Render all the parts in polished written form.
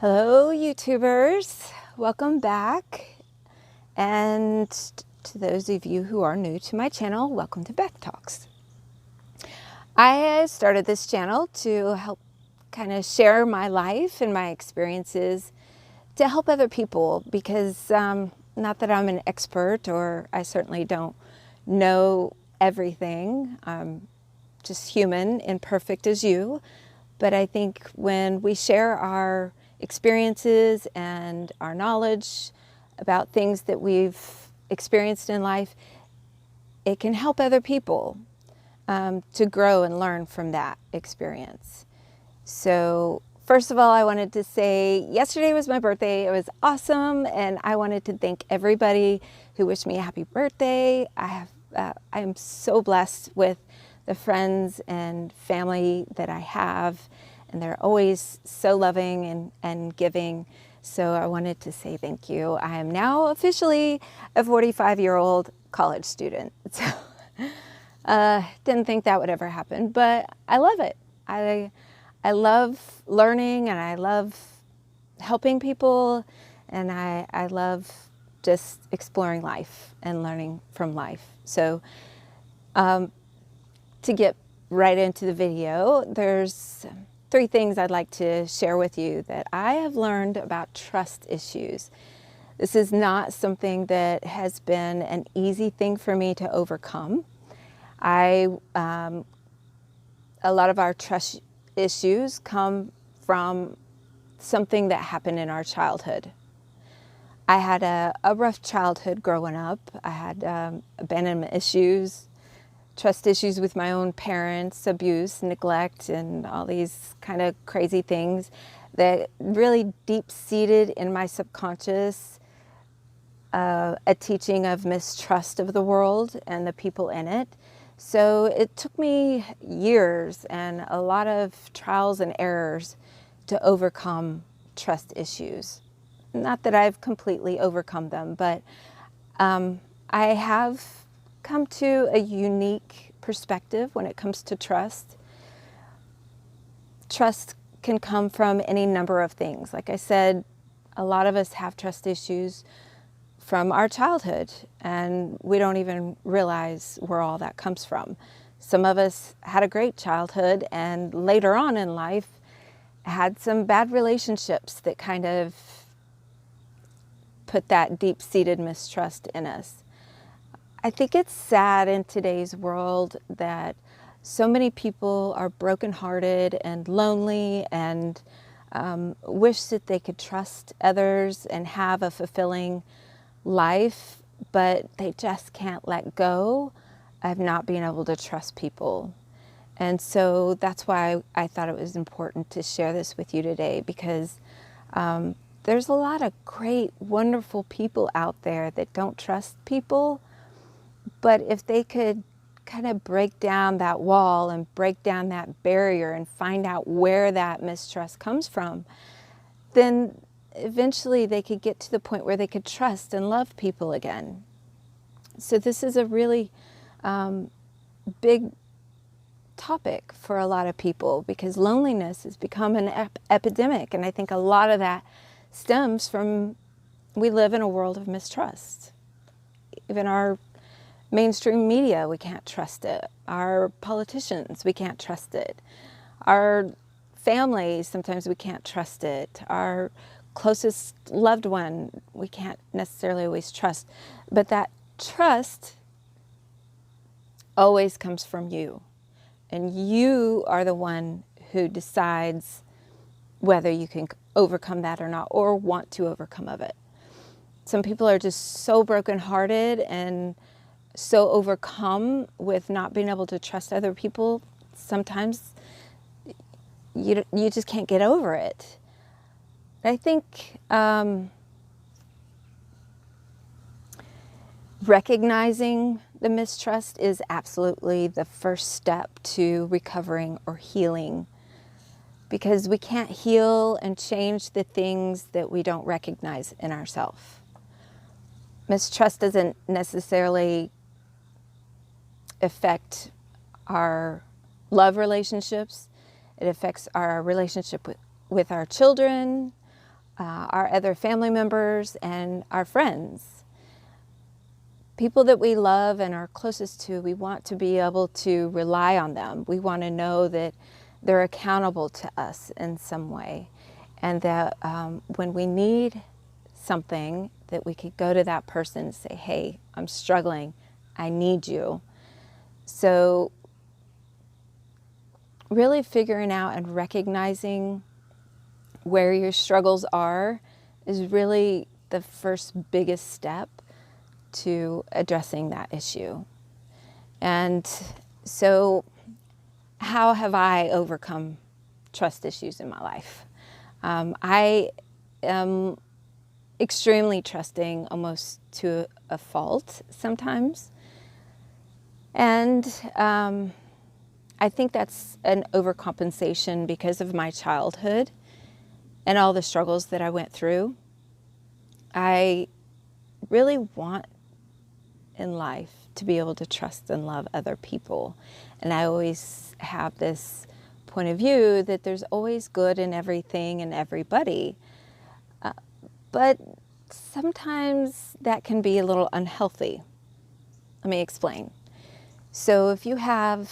Hello, YouTubers. Welcome back. And to those of you who are new to my channel, welcome to Beth Talks. I started this channel to help kind of share my life and my experiences to help other people because not that I'm an expert, or I certainly don't know everything. I'm just human, imperfect as you. But I think when we share our experiences and our knowledge about things that we've experienced in life, it can help other people to grow and learn from that experience. So first of all, I wanted to say yesterday was my birthday. It was awesome, and I wanted to thank everybody who wished me a happy birthday. I am so blessed with the friends and family that I have, and they're always so loving and giving. So I wanted to say thank you. I am now officially a 45-year-old college student. So didn't think that would ever happen, but I love it. I love learning, and I love helping people, and I love just exploring life and learning from life. So to get right into the video, there's 3 things I'd like to share with you that I have learned about trust issues. This is not something that has been an easy thing for me to overcome. A lot of our trust issues come from something that happened in our childhood. I had a rough childhood growing up. I had abandonment issues, trust issues with my own parents, abuse, neglect, and all these kind of crazy things that really deep-seated in my subconscious, a teaching of mistrust of the world and the people in it. So it took me years and a lot of trials and errors to overcome trust issues. Not that I've completely overcome them, but I have come to a unique perspective when it comes to trust. Trust can come from any number of things. Like I said, a lot of us have trust issues from our childhood, and we don't even realize where all that comes from. Some of us had a great childhood and later on in life had some bad relationships that kind of put that deep-seated mistrust in us. I think it's sad in today's world that so many people are brokenhearted and lonely and wish that they could trust others and have a fulfilling life, but they just can't let go of not being able to trust people. And so that's why I thought it was important to share this with you today, because there's a lot of great, wonderful people out there that don't trust people. But if they could kind of break down that wall and break down that barrier and find out where that mistrust comes from, then eventually they could get to the point where they could trust and love people again. So this is a really big topic for a lot of people, because loneliness has become an epidemic. And I think a lot of that stems from, we live in a world of mistrust. Even our mainstream media, we can't trust it. Our politicians, we can't trust it. Our families, sometimes we can't trust it. Our closest loved one, we can't necessarily always trust. But that trust always comes from you. And you are the one who decides whether you can overcome that or not, or want to overcome of it. Some people are just so brokenhearted and so overcome with not being able to trust other people. Sometimes you just can't get over it. I think recognizing the mistrust is absolutely the first step to recovering or healing, because we can't heal and change the things that we don't recognize in ourselves. Mistrust doesn't necessarily affect our love relationships. It affects our relationship with our children, our other family members and our friends. People that we love and are closest to, we want to be able to rely on them. We want to know that they're accountable to us in some way, and that when we need something, that we could go to that person and say, hey, I'm struggling, I need you. So really figuring out and recognizing where your struggles are is really the first biggest step to addressing that issue. And so how have I overcome trust issues in my life? I am extremely trusting, almost to a fault sometimes. And I think that's an overcompensation because of my childhood and all the struggles that I went through. I really want in life to be able to trust and love other people. And I always have this point of view that there's always good in everything and everybody. But sometimes that can be a little unhealthy. Let me explain. So if you have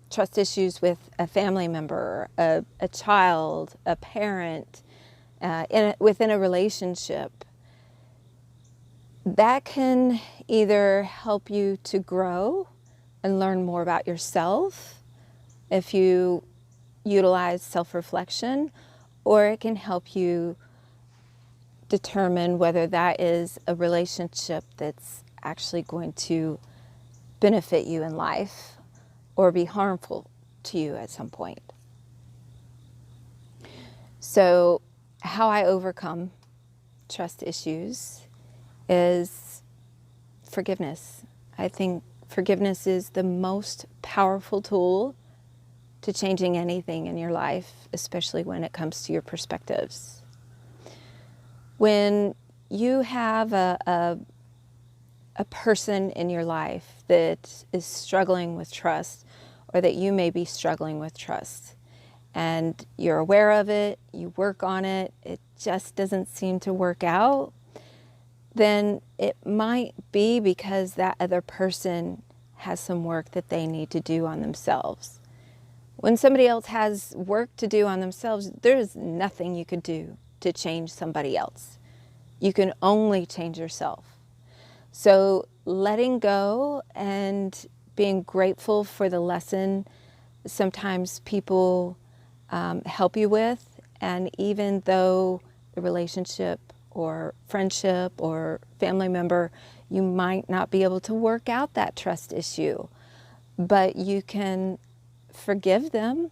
trust issues with a family member, a child, a parent, within a relationship, that can either help you to grow and learn more about yourself if you utilize self-reflection, or it can help you determine whether that is a relationship that's actually going to benefit you in life or be harmful to you at some point. So how I overcome trust issues is forgiveness. I think forgiveness is the most powerful tool to changing anything in your life, especially when it comes to your perspectives. When you have a person in your life that is struggling with trust, or that you may be struggling with trust, and you're aware of it, you work on it, it just doesn't seem to work out, then it might be because that other person has some work that they need to do on themselves. When somebody else has work to do on themselves, there's nothing you could do to change somebody else. You can only change yourself. So letting go and being grateful for the lesson sometimes people help you with, and even though the relationship or friendship or family member, you might not be able to work out that trust issue, but you can forgive them.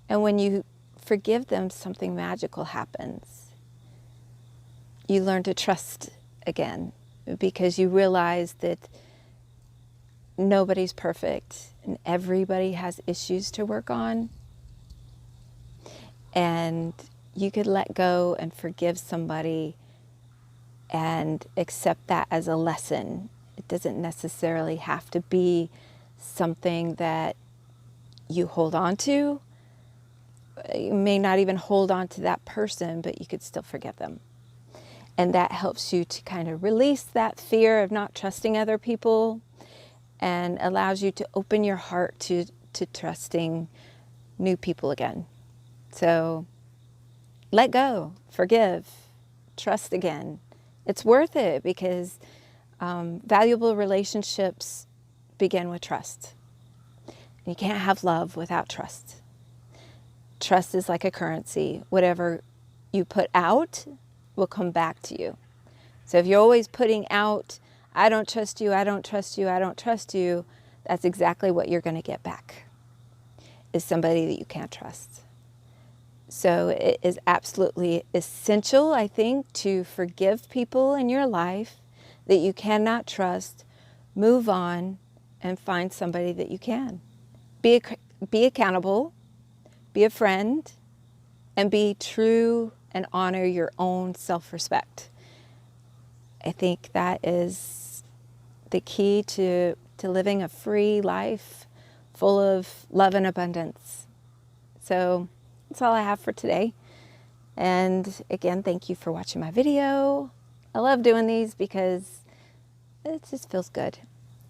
And when you forgive them, something magical happens. You learn to trust again, because you realize that nobody's perfect and everybody has issues to work on. And you could let go and forgive somebody and accept that as a lesson. It doesn't necessarily have to be something that you hold on to. You may not even hold on to that person, but you could still forgive them. And that helps you to kind of release that fear of not trusting other people, and allows you to open your heart to trusting new people again. So let go, forgive, trust again. It's worth it, because valuable relationships begin with trust. You can't have love without trust. Trust is like a currency. Whatever you put out will come back to you. So if you're always putting out, I don't trust you, I don't trust you, I don't trust you, that's exactly what you're going to get back, is somebody that you can't trust. So it is absolutely essential, I think, to forgive people in your life that you cannot trust, move on, and find somebody that you can. Be accountable, be a friend, and be true and honor your own self-respect. I think that is the key to living a free life full of love and abundance. So that's all I have for today. And again, thank you for watching my video. I love doing these because it just feels good.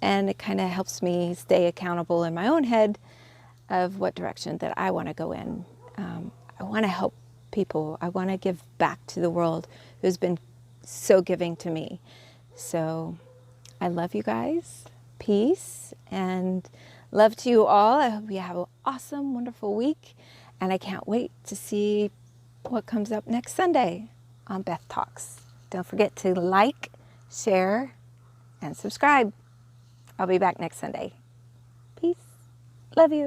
And it kind of helps me stay accountable in my own head of what direction that I want to go in. I want to help people. I want to give back to the world who's been so giving to me. So I love you guys. Peace and love to you all. I hope you have an awesome, wonderful week. And I can't wait to see what comes up next Sunday on Beth Talks. Don't forget to like, share, and subscribe. I'll be back next Sunday. Peace. Love you.